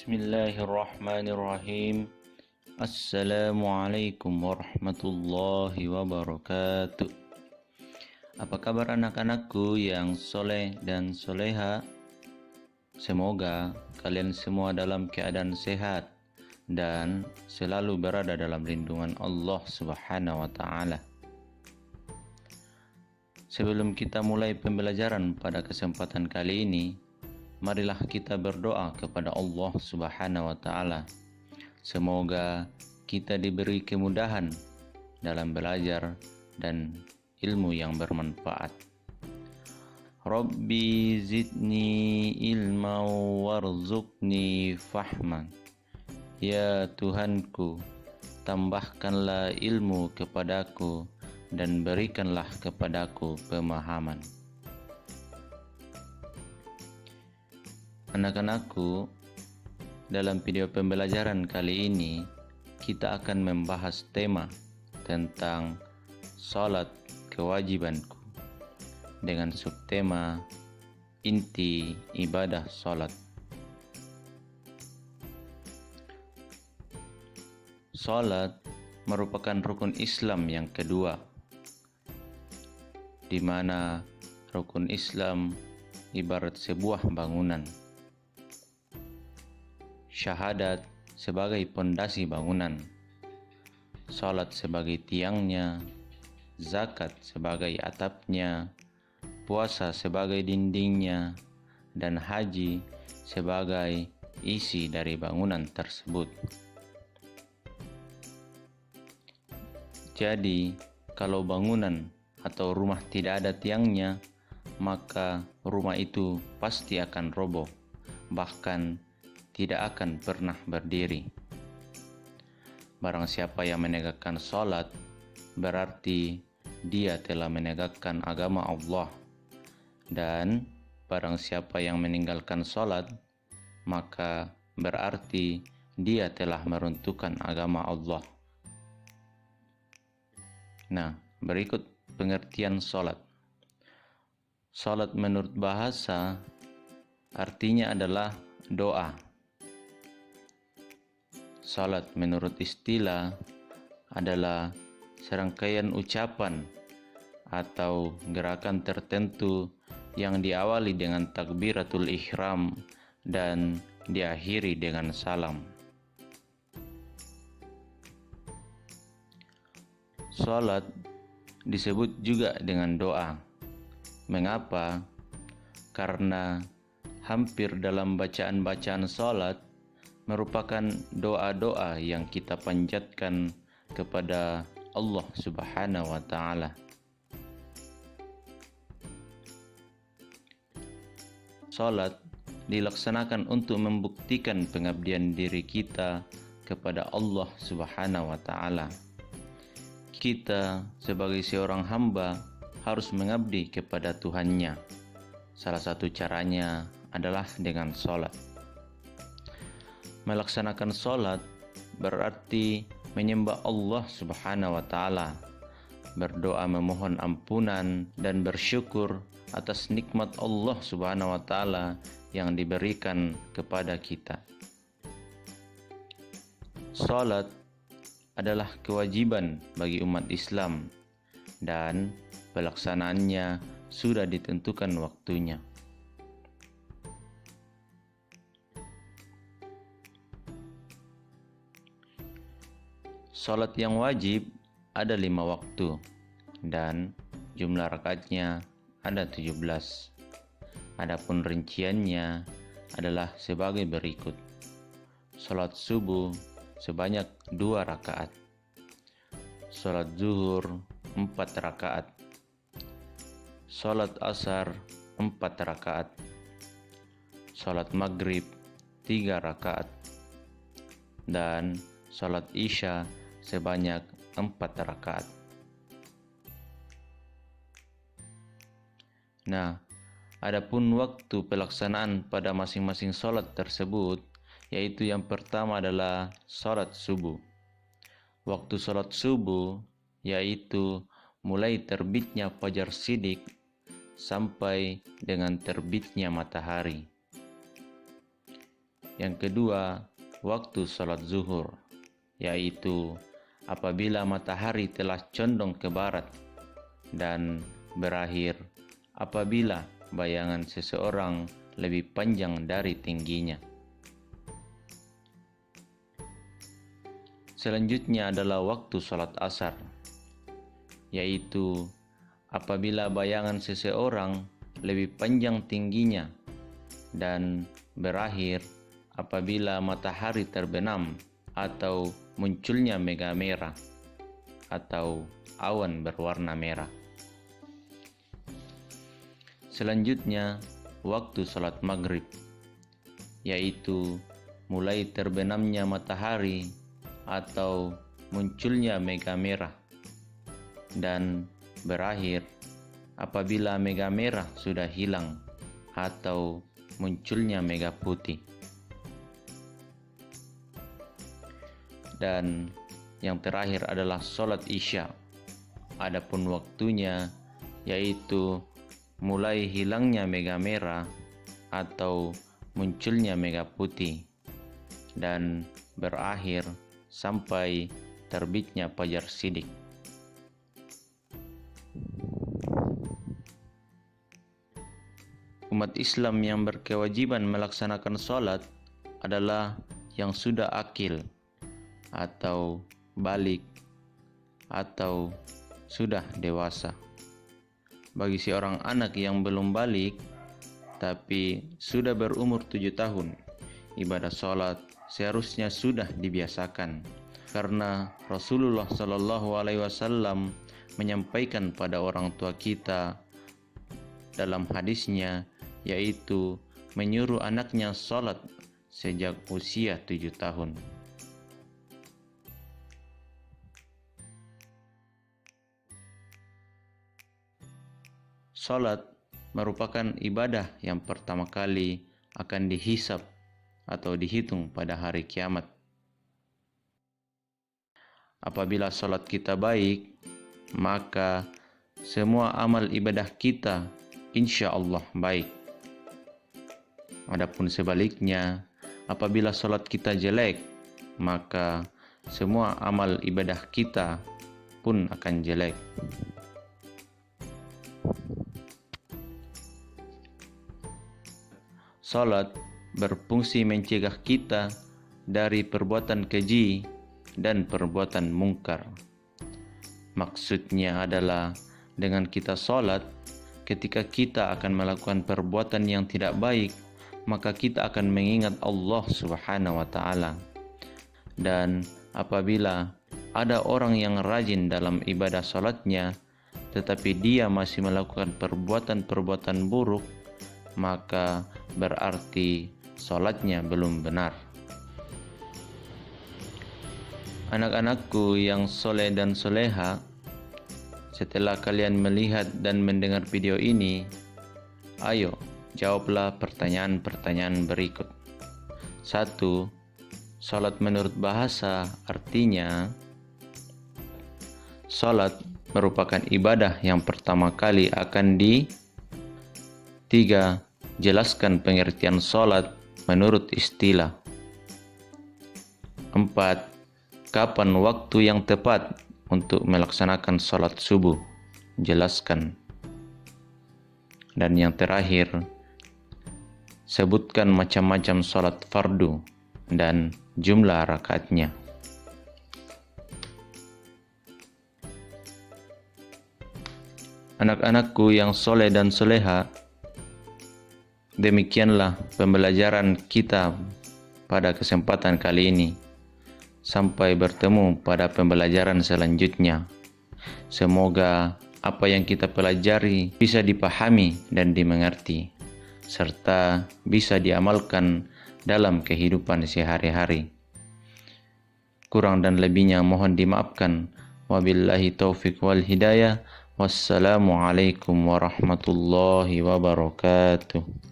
Bismillahirrahmanirrahim. Assalamualaikum warahmatullahi wabarakatuh. Apa kabar anak-anakku yang soleh dan soleha? Semoga kalian semua dalam keadaan sehat dan selalu berada dalam lindungan Allah Subhanahu wa Ta'ala. Sebelum kita mulai pembelajaran pada kesempatan kali ini, marilah kita berdoa kepada Allah Subhanahu wa Ta'ala. Semoga kita diberi kemudahan dalam belajar dan ilmu yang bermanfaat. Rabbi zidni ilma warzuqni fahman. Ya Tuhanku, tambahkanlah ilmu kepadaku dan berikanlah kepadaku pemahaman. Anak-anakku, dalam video pembelajaran kali ini kita akan membahas tema tentang salat kewajibanku dengan subtema inti ibadah salat. Salat merupakan rukun Islam yang kedua, di mana rukun Islam ibarat sebuah bangunan. Syahadat sebagai pondasi bangunan, salat sebagai tiangnya, zakat sebagai atapnya, puasa sebagai dindingnya, dan haji sebagai isi dari bangunan tersebut. Jadi, kalau bangunan atau rumah tidak ada tiangnya, maka rumah itu pasti akan roboh, bahkan tidak akan pernah berdiri. Barang siapa yang menegakkan salat, berarti dia telah menegakkan agama Allah. Dan barang siapa yang meninggalkan salat, maka berarti dia telah meruntuhkan agama Allah. Nah, berikut pengertian salat. Salat menurut bahasa artinya adalah doa. Salat menurut istilah adalah serangkaian ucapan atau gerakan tertentu yang diawali dengan takbiratul ihram dan diakhiri dengan salam. Salat disebut juga dengan doa. Mengapa? Karena hampir dalam bacaan-bacaan salat merupakan doa-doa yang kita panjatkan kepada Allah Subhanahu wa Ta'ala. Salat dilaksanakan untuk membuktikan pengabdian diri kita kepada Allah Subhanahu wa Ta'ala. Kita sebagai seorang hamba harus mengabdi kepada Tuhannya. Salah satu caranya adalah dengan salat. Melaksanakan salat berarti menyembah Allah Subhanahu wa Ta'ala, berdoa memohon ampunan dan bersyukur atas nikmat Allah Subhanahu wa Ta'ala yang diberikan kepada kita. Salat adalah kewajiban bagi umat Islam dan pelaksanaannya sudah ditentukan waktunya. Salat yang wajib ada 5 waktu dan jumlah rakaatnya ada 17. Adapun rinciannya adalah sebagai berikut. Salat subuh sebanyak 2 rakaat. Salat zuhur 4 rakaat. Salat asar 4 rakaat. Salat maghrib 3 rakaat. Dan salat isya sebanyak 4 rakaat. Nah, adapun waktu pelaksanaan pada masing-masing salat tersebut, yaitu yang pertama adalah salat subuh. Waktu salat subuh yaitu mulai terbitnya fajar shidik sampai dengan terbitnya matahari. Yang kedua, waktu sholat zuhur, yaitu apabila matahari telah condong ke barat dan berakhir apabila bayangan seseorang lebih panjang dari tingginya. Selanjutnya adalah waktu sholat asar, yaitu apabila bayangan seseorang lebih panjang tingginya dan berakhir apabila matahari terbenam atau munculnya mega merah atau awan berwarna merah. Selanjutnya, waktu sholat maghrib, yaitu mulai terbenamnya matahari atau munculnya mega merah dan berakhir apabila mega merah sudah hilang atau munculnya mega putih. Dan yang terakhir adalah sholat isya. Adapun waktunya yaitu mulai hilangnya mega merah atau munculnya mega putih dan berakhir sampai terbitnya fajar shidik. Umat Islam yang berkewajiban melaksanakan sholat adalah yang sudah akil atau balik atau sudah dewasa. Bagi seorang anak yang belum balik tapi sudah berumur 7 tahun, ibadah sholat seharusnya sudah dibiasakan, karena Rasulullah SAW menyampaikan pada orang tua kita dalam hadisnya, yaitu menyuruh anaknya sholat sejak usia 7 tahun. Sholat merupakan ibadah yang pertama kali akan dihisab atau dihitung pada hari kiamat. Apabila sholat kita baik, maka semua amal ibadah kita insya Allah baik. Adapun sebaliknya, apabila sholat kita jelek, maka semua amal ibadah kita pun akan jelek. Sholat berfungsi mencegah kita dari perbuatan keji dan perbuatan mungkar. Maksudnya adalah dengan kita sholat, ketika kita akan melakukan perbuatan yang tidak baik, maka kita akan mengingat Allah Subhanahu wa Ta'ala. Dan apabila ada orang yang rajin dalam ibadah sholatnya, tetapi dia masih melakukan perbuatan-perbuatan buruk, maka berarti sholatnya belum benar. Anak-anakku yang soleh dan soleha, setelah kalian melihat dan mendengar video ini, ayo jawablah pertanyaan-pertanyaan berikut. 1. Sholat menurut bahasa artinya, sholat merupakan ibadah yang pertama kali akan 3. Jelaskan pengertian sholat menurut istilah. 4. Kapan waktu yang tepat untuk melaksanakan sholat subuh? Jelaskan. Dan yang terakhir, sebutkan macam-macam sholat fardu dan jumlah rakaatnya. Anak-anakku yang soleh dan soleha, demikianlah pembelajaran kita pada kesempatan kali ini. Sampai bertemu pada pembelajaran selanjutnya. Semoga apa yang kita pelajari bisa dipahami dan dimengerti, serta bisa diamalkan dalam kehidupan sehari-hari. Kurang dan lebihnya mohon dimaafkan. Wabillahi taufiq wal hidayah. Wassalamualaikum warahmatullahi wabarakatuh.